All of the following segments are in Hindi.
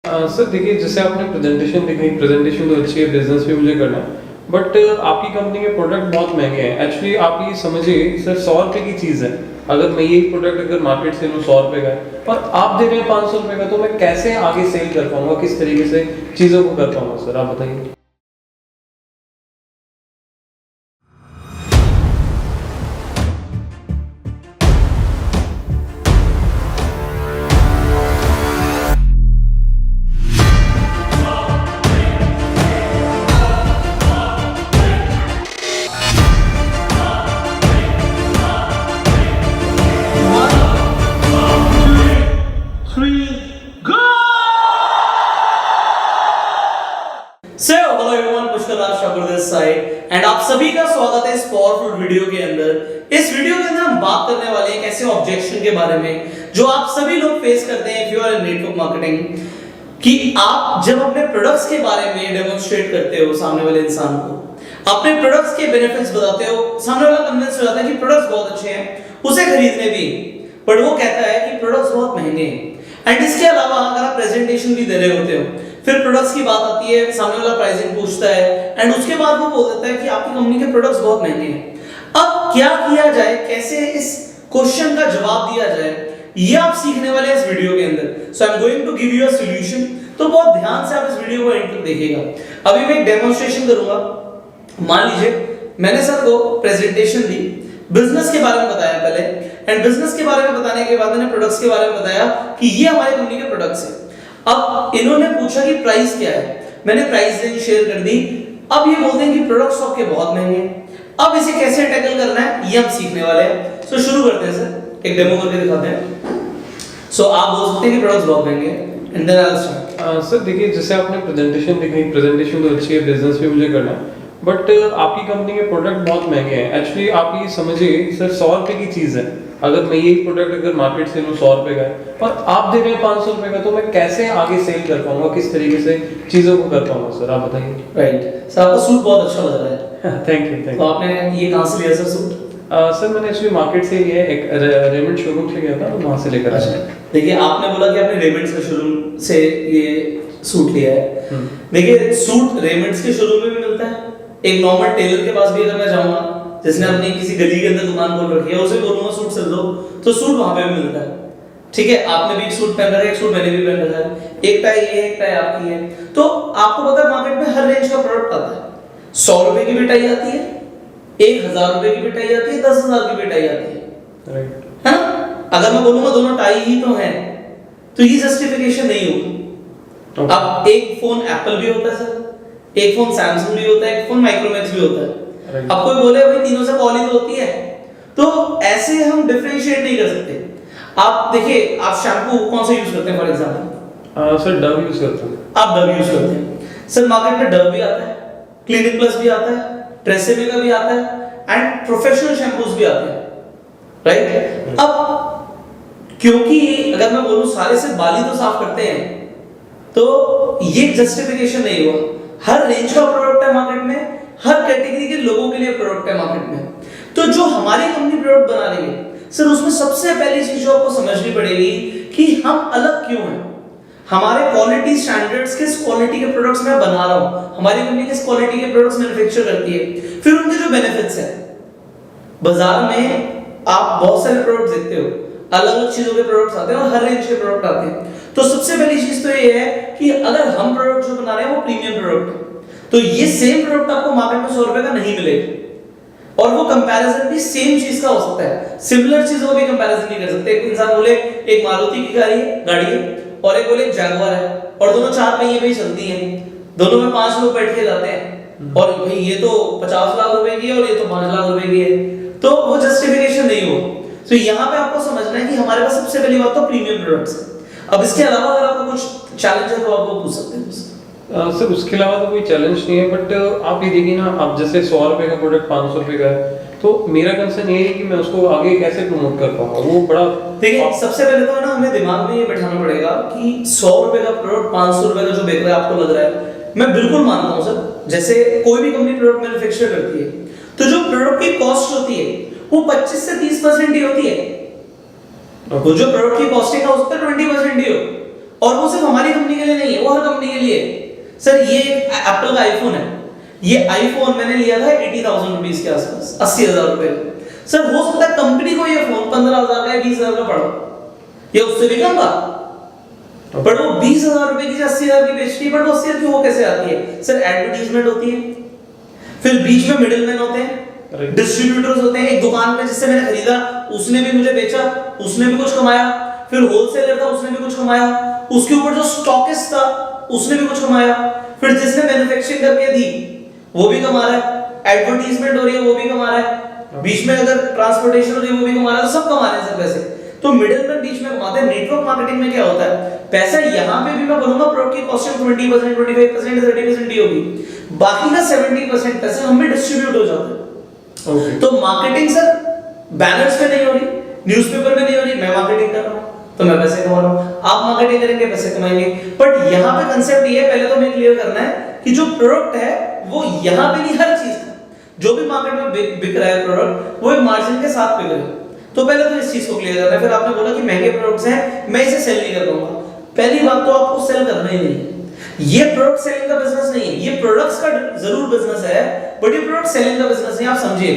सर देखिए, जैसे आपने प्रेजेंटेशन दिखाई, प्रेजेंटेशन तो अच्छी है, बिजनेस भी मुझे करना है, बट आपकी कंपनी के प्रोडक्ट बहुत महंगे हैं। एक्चुअली आप ये समझिए सर, 100 रुपए की चीज़ है। अगर मैं यही प्रोडक्ट अगर मार्केट से लूँ 100 रुपए का है और आप दे रहे हैं 500 रुपए का, तो मैं कैसे आगे सेल कर पाऊंगा, किस तरीके से चीज़ों को कर पाऊंगा सर, आप बताइए। Hello everyone, Pushkar Raj Thakur this side and आप सभी का स्वागत है इस पावरफुल वीडियो के अंदर। इस वीडियो के अंदर हम बात करने वाले हैं एक ऐसे ऑब्जेक्शन के बारे में जो आप सभी लोग फेस करते हैं if you are in network marketing, कि आप जब अपने प्रोडक्ट्स के बारे में डेमोंस्ट्रेट करते हो सामने वाले इंसान को, अपने प्रोडक्ट्स के बेनिफिट्स बताते हो, सामने वाला कन्विंस हो जाता है कि प्रोडक्ट्स बहुत अच्छे हैं, उसे खरीदने भी, बट वो कहता है कि प्रोडक्ट्स बहुत महंगे हैं। एंड इसके अलावा अगर आप प्रेजेंटेशन भी दे रहे होते हो, फिर प्रोडक्ट्स की बात आती है, सामने वाला प्राइसिंग पूछता है एंड उसके बाद वो बोल देता है कि आपकी कंपनी के प्रोडक्ट्स बहुत महंगे हैं। अब क्या किया जाए, कैसे इस क्वेश्चन का जवाब दिया जाए, ये आप सीखने वाले हैं इस वीडियो के अंदर। So I am going to give you a solution, तो बहुत ध्यान से आप इस वीडियो को एंड तक देखिएगा। अभी मैं एक डेमोंस्ट्रेशन करूंगा। मान लीजिए मैंने सर को प्रेजेंटेशन दी, बिजनेस के बारे में बताया पहले, एंड बिजनेस के बारे में बताने के बाद मैंने प्रोडक्ट्स के बारे में बताया कि ये हमारी कंपनी के प्रोडक्ट्स हैं। अब इन्होंने पूछा कि प्राइस क्या है, मैंने प्राइस रेंज शेयर कर दी। अब ये बोलते हैं कि प्रोडक्ट्स आपके बहुत महंगे हैं। अब इसे कैसे टैकल करना है ये हम सीखने वाले हैं। सो शुरू करते हैं सर, एक डेमो करके दिखाते हैं। सो आप बोल सकते हैं कि प्रोडक्ट्स बहुत महंगे हैं and then I will start. Sir देखिए, जैसे आपने प्रेजेंटेशन दिखाई, प्रेजेंटेशन तो अच्छी है, बिजनेस भी मुझे करना है, बट आपकी कंपनी के प्रोडक्ट बहुत महंगे हैं। एक्चुअली आप ये समझिए सर, 100 रुपए की चीज़ है। अगर मैं यही प्रोडक्ट अगर मार्केट से लूँ 100 रुपए का है और आप दे रहे हैं 500 रुपए का, तो मैं कैसे आगे सेल कर पाऊंगा, किस तरीके से चीज़ों को कर पाऊंगा सर, आप बताइए। राइट सर, आपका सूट बहुत अच्छा लग रहा है। थैंक यू, थैंक तो यू। आपने ये कहां से लिया सर सूट? सर मैंने एक्चुअली मार्केट से लिया है, एक रेमंड शोरूम से गया था, तो वहाँ से लेकर आया। देखिए, आपने बोला कि आपने रेमंड्स के शोरूम से ये सूट लिया है। देखिए, सूट रेमंड्स के शोरूम में भी मिलता है, एक नॉर्मल टेलर के पास भी अगर मैं जाऊंगा, जिसने अपनी किसी गली के अंदर दुकान खोल रखी है, उसे बोलूंगा सूट सिल दो, तो सूट वहां पे भी मिलता है। ठीक है, आपने भी एक सूट पहन रखा है, एक सूट मैंने भी पहन रखा है, एक टाई ये है, एक टाई आपकी है। तो आपको पता है मार्केट में हर रेंज का प्रोडक्ट आता है। 100 रुपए की भी टाई आती है, 1000 रुपए की भी टाई आती है, 10,000 की भी टाई आती है। राइट। हाँ, अगर मैं बोलूंगा दोनों टाई ही तो है, तो ये जस्टिफिकेशन नहीं होगी। अब एक फोन एप्पल भी होता है सर, एक फोन सैमसंग भी होता है, एक फोन माइक्रोमैक्स भी होता है। अब कोई बोले भाई तीनों से कॉल ही तो होती है, तो ऐसे हम डिफरेंशिएट नहीं कर सकते। आप देखिए, आप शैम्पू कौन सा यूज करते हैं for example? Sir Dove use करता हूँ। आप डव यूज करते हैं। सर मार्केट में डव भी आता है, क्लिनिक प्लस भी आता है, ट्रेसेमे का भी आता है एंड प्रोफेशनल शैम्पूज भी आते हैं, राइट? अब क्योंकि अगर मैं बोलूं सारे से बाल ही तो साफ करते हैं, तो ये जस्टिफिकेशन नहीं हुआ। हर रेंज का प्रोडक्ट है मार्केट में, हर कैटेगरी के लोगों के लिए प्रोडक्ट है मार्केट में। तो जो हमारी कंपनी प्रोडक्ट बना रही है सर, उसमें सबसे पहली चीज जो आपको समझनी पड़ेगी कि हम अलग क्यों हैं। हमारे क्वालिटी स्टैंडर्ड्स, किस क्वालिटी के प्रोडक्ट्स मैं बना रहा हूं, हमारी कंपनी किस क्वालिटी के प्रोडक्ट्स मैन्युफैक्चर करती है, फिर उनके जो बेनिफिट्स है। बाजार में आप बहुत सारे प्रोडक्ट्स देखते हो, अलग अलग चीजों के प्रोडक्ट्स आते हैं और हर रेंज के प्रोडक्ट आते हैं। तो सबसे पहली चीज तो ये है कि अगर हम प्रोडक्ट जो बना रहे हैं वो प्रीमियम प्रोडक्ट है, तो ये सेम प्रोडक्ट आपको मार्केट में 100 रुपए का नहीं मिलेगा, और वो कंपैरिजन भी सेम चीज का हो सकता है। सिमिलर चीजों का भी कंपैरिजन नहीं कर सकते। एक इंसान बोले एक मारुति की गाड़ी है और एक बोले जैगुआर है, और दोनों 4 पहिए पे ही चलती हैं, दोनों में 5 लोग बैठ के जाते हैं, और भाई ये तो 50 लाख रुपए की है और ये तो 5 लाख रुपए की है, तो वो जस्टिफिकेशन नहीं हो। तो यहाँ पे आपको समझना है कि हमारे पास सबसे पहली बात तो प्रीमियम प्रोडक्ट्स है। अब इसके अलावा अगर आपको कुछ चैलेंज है तो आप वो पूछ सकते हैं। सर उसके अलावा तो कोई चैलेंज नहीं है, बट आप ये देखिए ना, आप जैसे 100 रुपए का प्रोडक्ट 500 रुपए का है, तो मेरा कंसर्न ये है कि मैं उसको आगे कैसे प्रमोट कर पाऊंगा, वो बड़ा। देखिए, सबसे पहले तो ना हमें दिमाग में ये बैठाना पड़ेगा कि 100 रुपए का प्रोडक्ट 500 रुपए का जो बेच रहा है आपको लग रहा है, मैं बिल्कुल मानता हूँ सर, जैसे कोई भी कंपनी प्रोडक्ट मैन्युफैक्चर करती है, तो जो प्रोडक्ट की कॉस्ट होती है वो 25 से 30% ही होती है। वो जो प्रोडक्ट की कॉस्टिंग है उसका 20% ही हो, और वो सिर्फ हमारी कंपनी के लिए नहीं है, वो हर कंपनी के लिए है। सर ये एप्पल का आईफोन है, ये आईफोन मैंने लिया था 80,000 रुपीज के आसपास, 80,000 रुपए। सर हो सकता है कंपनी को ये फोन 15,000 का या 20,000 का पड़ा, या उससे भी कम का, पर वो 20,000 रुपए की 80,000 की बेचती है, पर वो 80,000 की वो कैसे आती है? सर एडवर्टीजमेंट होती है, फिर बीच में मिडिलमैन होते हैं, डिस्ट्रीब्यूटर्स होते हैं। एक दुकान पे जिससे मैंने खरीदा उसने भी मुझे बेचा, उसने भी कुछ कमाया, फिर होलसेलर था उसने भी कुछ कमाया, उसके ऊपर जो स्टॉकिस्ट था उसने भी कुछ कमाया, फिर जिसने मैन्युफैक्चरिंग करके दी वो भी कमा रहा है, एडवर्टीजमेंट हो रही है वो भी कमा रहा है, बीच में अगर ट्रांसपोर्टेशन हो रही है वो भी कमा रहा है, तो सब कमा रहे हैं सर पैसे। तो मिडिलमैन बीच में कमाते हैं। नेटवर्क मार्केटिंग में क्या होता है, पैसा यहाँ पे भी मैं बोलूंगा प्रोडक्ट की कॉस्टिंग 20%, 25%, 30% ही होगी, बाकी का 70% पैसे हम भी डिस्ट्रीब्यूट हो जाते हैं। तो मार्केटिंग सर बैनर्स पे नहीं हो रही, न्यूज़पेपर में नहीं हो रही, मैं मार्केटिंग कर रहा हूं तो मैं पैसे कमा रहा हूं, आप मार्केटिंग करेंगे पैसे कमाएंगे। बट यहां पे कांसेप्ट ये है, पहले तो हमें क्लियर करना है कि जो प्रोडक्ट है वो यहां पे नहीं, हर चीज का जो भी मार्केट में बिक रहा है प्रोडक्ट वो एक मार्जिन के साथ बिक रहा है। तो पहले तो इस चीज को क्लियर करना है। फिर आपने बोला कि महंगे प्रोडक्ट्स हैं मैं इसे सेल नहीं कर पाऊंगा, पहली बात तो आपको सेल करना ही नहीं, ये प्रोडक्ट सेलिंग का बिजनेस नहीं है, ये प्रोडक्ट्स का जरूर बिजनेस है बट ये प्रोडक्ट सेलिंग का बिजनेस नहीं। आप समझिए,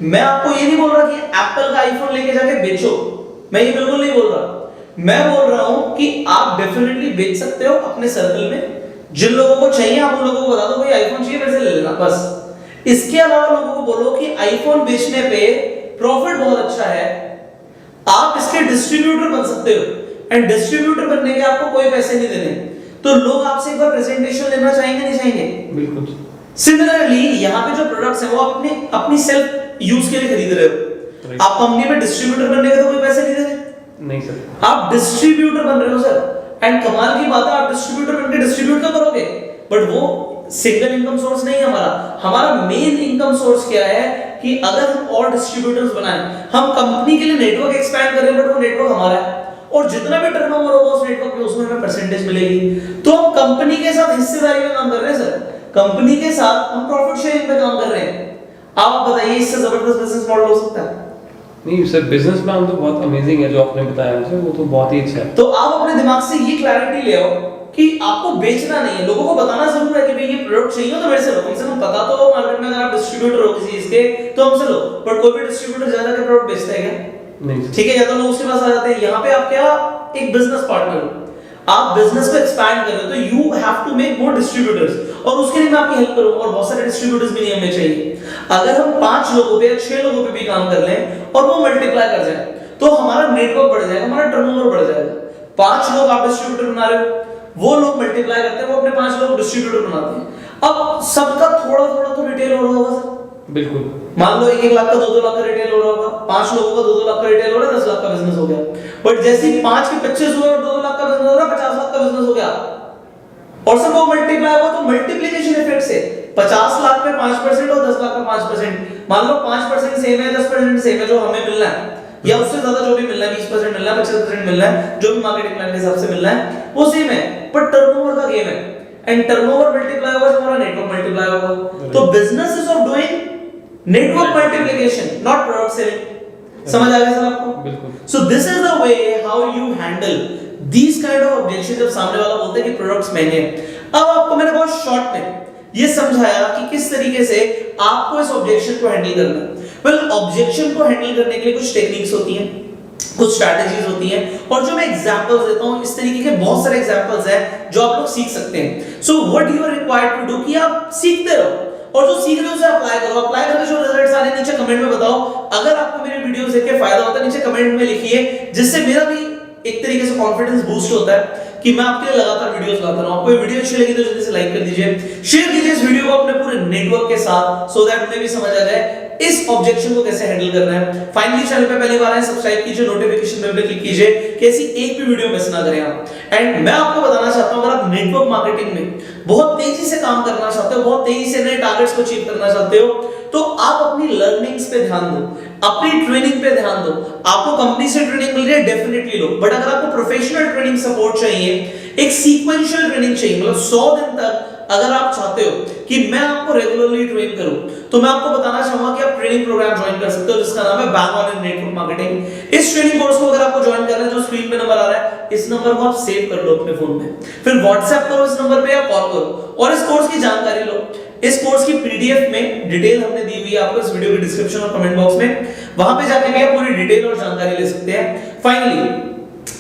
मैं आपको ये नहीं बोल रहा कि एप्पल का आईफोन लेके जाके बेचो, मैं ये बिल्कुल नहीं बोल रहा। मैं बोल रहा हूं कि आप डेफिनेटली बेच सकते हो अपने सर्कल में, जिन लोगों को चाहिए आप उन लोगों को बता दो भाई आईफोन चाहिए मेरे से ले लेना बस। इसके अलावा लोगों को बोलो कि आईफोन बेचने पे प्रॉफिट बहुत अच्छा है, आप इसके डिस्ट्रीब्यूटर बन सकते हो, एंड डिस्ट्रीब्यूटर बनने के आपको कोई पैसे नहीं देने, तो लोग आपसे एक बार प्रेजेंटेशन लेना चाहेंगे नहीं चाहेंगे? बिल्कुल। सिमिलरली यहाँ पे जो प्रोडक्ट्स हैं वो आप अपनी सेल्फ यूज के लिए खरीद रहे हो, आप कंपनी में डिस्ट्रीब्यूटर बनने के तो कोई पैसे नहीं दे रहे नहीं सर, आप डिस्ट्रीब्यूटर बन रहे हो सर। एंड कमाल की बात है आप डिस्ट्रीब्यूटर बनके डिस्ट्रीब्यूट तो करोगे, बट वो सिंगल इनकम सोर्स नहीं है हमारा मेन इनकम सोर्स क्या है कि अगर हम और डिस्ट्रीब्यूटर्स बनाएं, हम कंपनी के लिए नेटवर्क एक्सपैंड करें, बट वो नेटवर्क हमारा है और जितना भी टर्नओवर होगा उस नेटवर्क में उसमें हमें परसेंटेज मिलेगी। तो हम कंपनी के साथ हिस्सेदारी में काम कर रहे हैं सर, कंपनी के साथ हम प्रॉफिट शेयरिंग पे काम कर रहे हैं। आप बताइए इससे जबरदस्त बिजनेस मॉडल हो सकता है? नहीं सर, बिजनेस प्लान तो बहुत अमेजिंग है जो आपने बताया मुझे, वो तो बहुत ही अच्छा है। तो आप अपने दिमाग से ये क्लैरिटी ले आओ कि आपको बेचना नहीं है, लोगों को बताना जरूर है कि भाई ये प्रोडक्ट चाहिए तो मेरे से लो, कम से कम पता तो हो मार्केट में, अगर आप डिस्ट्रीब्यूटर हो किसी चीज के तो हमसे लो। बट कोई भी डिस्ट्रीब्यूटर ज्यादा के प्रोडक्ट बेचता है क्या? नहीं। ठीक है, या तो लोग उसके पास आ जाते हैं। यहाँ पे आप क्या एक बिजनेस पार्टनर हो, आप बिजनेस को एक्सपैंड कर रहे हो, तो you have to make more distributors, और उसके लिए मैं आपकी हेल्प करूंगा, और बहुत सारे डिस्ट्रीब्यूटर्स भी हमें चाहिए। अगर हम 5 लोगों पे या 6 लोगों पे भी काम कर लें और वो मल्टीप्लाई कर जाए तो हमारा नेटवर्क बढ़ जाएगा, हमारा टर्नओवर बढ़ जाएगा। 5 लोग आप डिस्ट्रीब्यूटर बना रहे हो, वो लोग मल्टीप्लाई करते हैं, वो अपने 5 लोग डिस्ट्रीब्यूटर बनाते हैं। अब सबका थोड़ा थोड़ा तो रिटेल हो रहा होगा सर, बिल्कुल। मान लो 1 लाख का 2-2 लाख का रिटेल हो रहा होगा, 5 लोगों का 2-2 लाख का रिटेल हो रहा है, 10 लाख का बिजनेस हो गया। बट जैसे ही 5 के 25 हुए और 2-2 लाख का बिजनेस हो रहा है, 50 लाख का बिजनेस हो गया, और सब वो मल्टीप्लाई हुआ, तो मल्टीप्लिकेशन इफेक्ट से 50 लाख पे 5% और 10 लाख पे 5%, मान लो 5% सेम है, 10% सेम है जो हमें मिलना है, या उससे ज्यादा जो भी मिलना है, 20% मिलना है, 25% मिलना है, जो भी मार्केटिंग प्लान के हिसाब से मिलना है वो सेम है, पर टर्नओवर का गेम है, एंड टर्नओवर मल्टीप्लाई होगा तो हमारा नेटवर्क मल्टीप्लाई होगा। तो business is of doing network multiplication, not product selling. समझ आ गया सर आपको? बिल्कुल। So this is the way how you handle these kind of objection जब सामने वाला बोलते हैं कि प्रोडक्ट्स महंगे हैं। अब आपको मैंने बहुत शॉर्ट में ये समझाया कि किस तरीके से आपको इस ऑब्जेक्शन को हैंडल करना है। वेल, ऑब्जेक्शन को हैंडल करने के लिए कुछ टेक्निक्स होती हैं, कुछ स्ट्रैटेजीज होती हैं, और जो मैं एग्जांपल्स देता हूं इस तरीके के बहुत सारे एग्जांपल्स हैं जो आप लोग सीख सकते हैं। So what you are required to do कि आप सीखते रहो, और जो सीख रहे हो उसे अप्लाई करो। अप्लाई करके जो रिजल्ट्स आ रहे हैं नीचे कमेंट में बताओ। अगर आपको मेरी वीडियोस देख के फायदा होता है नीचे कमेंट में लिखिए, जिससे मेरा भी एक तरीके से कॉन्फिडेंस बूस्ट होता है कि मैं आपके लिए लगातार वीडियोस लाता रहूं। आपको ये वीडियो अच्छी लगी तो जल्दी से लाइक कर दीजिए, शेयर कीजिए इस वीडियो को अपने पूरे नेटवर्क के साथ, सो दैट उन्हें भी समझ आ जाए इस ऑब्जेक्शन को कैसे हैंडल करना है। फाइनली चैनल पे पहली बार आए सब्सक्राइब कीजिए, नोटिफिकेशन बेल पे क्लिक कीजिए कि ऐसी एक भी वीडियो मिस ना करें आप। एंड मैं आपको बताना चाहता हूं, अगर आप नेटवर्क मार्केटिंग में बहुत तेजी से काम करना चाहते हो, बहुत तेजी से नए टारगेट्स को अचीव करना चाहते हो, तो आप अपनी लर्निंग्स पे ध्यान दो, अपनी ट्रेनिंग पे ध्यान दो। आपको कंपनी से ट्रेनिंग मिल रही है, डेफिनेटली लो, बट अगर आपको प्रोफेशनल ट्रेनिंग सपोर्ट चाहिए, एक सीक्वेंशियल ट्रेनिंग चाहिए, मतलब 100 दिन तक अगर आप चाहते हो कि मैं आपको रेगुलरली ट्रेन करूं, तो मैं आपको बताना चाहूंगा कि आप ट्रेनिंग प्रोग्राम ज्वाइन कर सकते हो जिसका नाम है bang on in network marketing. इस ट्रेनिंग कोर्स को अगर आपको ज्वाइन करना है, जो स्क्रीन पे नंबर आ रहा है, इस नंबर को आप सेव कर लो अपने फोन में, फिर व्हाट्सएप करो इस नंबर पे या कॉल करो और इस कोर्स की जानकारी लो। इस कोर्स की पीडीएफ में डिटेल हमने दी हुई है आपको इस वीडियो के डिस्क्रिप्शन और कमेंट बॉक्स में, वहां पे जाके भी आप पूरी डिटेल और जानकारी ले सकते हैं। Finally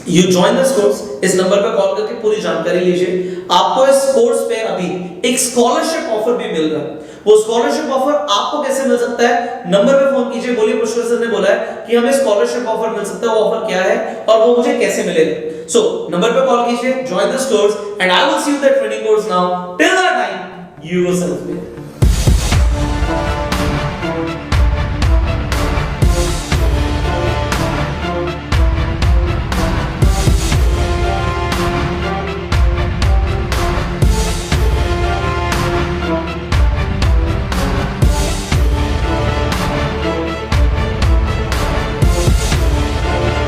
you join this course, इस नंबर पे कॉल करके पूरी जानकारी लीजिए। आपको इस कोर्स पे अभी एक स्कॉलरशिप ऑफर भी मिल रहा है। वो स्कॉलरशिप ऑफर आपको कैसे मिल सकता है, नंबर पे फोन कीजिए, बोलिए पुष्कर सर ने बोला है कि हमें स्कॉलरशिप ऑफर मिल सकता है, वो ऑफर क्या है और वो मुझे कैसे मिलेगा। सो नंबर पे कॉल कीजिए, join this course and I will see you that training course now. Till that time you go self.